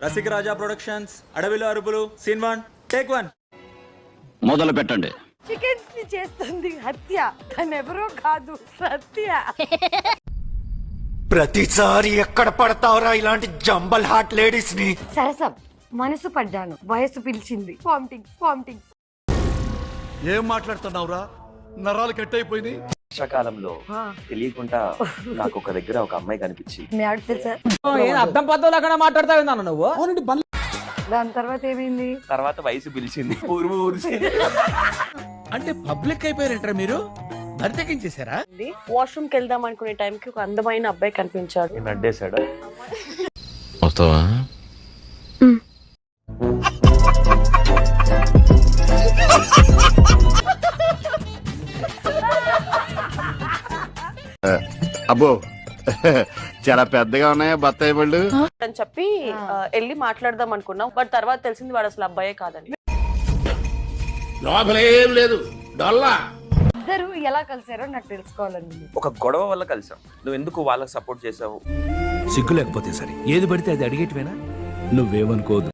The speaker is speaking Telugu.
రసిక రాజా ప్రొడక్షన్స్ అడవిలో అరుపులు సీన్ 1 టేక్ 1 మొదలు పెట్టండి. చికెన్స్ ని చేస్తుంది హత్య, తనెవరో కాదు సత్య. ప్రతిసారి ఎక్కడ పడతావురా ఇలాంటి జంబల్ హార్ట్ లేడీస్ ని? సరసం మనసు పడ్డాను, వయసు పిలిచింది. వామిటింగ్స్. ఏం మాట్లాడుతున్నావురా? నరాలు కట్ అయిపోయినాయి. వర్షాకాలంలో తెలియకుండా నాకు ఒక దగ్గర ఒక అమ్మాయి కనిపించి మీ ఆవిడ తెలుసా? అర్థం పద్ధతులు మాట్లాడతావు నువ్వు. దాని తర్వాత ఏమైంది? తర్వాత వయసు పిలిచింది. అంటే పబ్లిక్ అయిపోయారంటారా మీరు? బరితెకించేశారా? వాష్రూమ్ కి వెళ్దాం అనుకునే టైంకి ఒక అందమైన అబ్బాయి కనిపించాడు. నేను అడ్డేశాడు. వస్తావా? అబ్బో చాలా పెద్దగా ఉన్నాయా బత్తాయి పళ్ళు అని చెప్పి వెళ్ళి మాట్లాడదాం అనుకున్నాం. బట్ తర్వాత తెలిసింది వాడు అసలు అబ్బాయే కాదని. లోపలేం లేదు డొల్లా. ఇద్దరు ఎలా కలిసారో నాకు తెలుసుకోవాలని. ఒక గొడవ వల్ల కలిసాం. నువ్వు ఎందుకు వాళ్ళకి సపోర్ట్ చేసావు? సిగ్గు లేకపోతే సరే ఏది పడితే అది అడిగేటివేనా? నువ్వేమనుకోదు.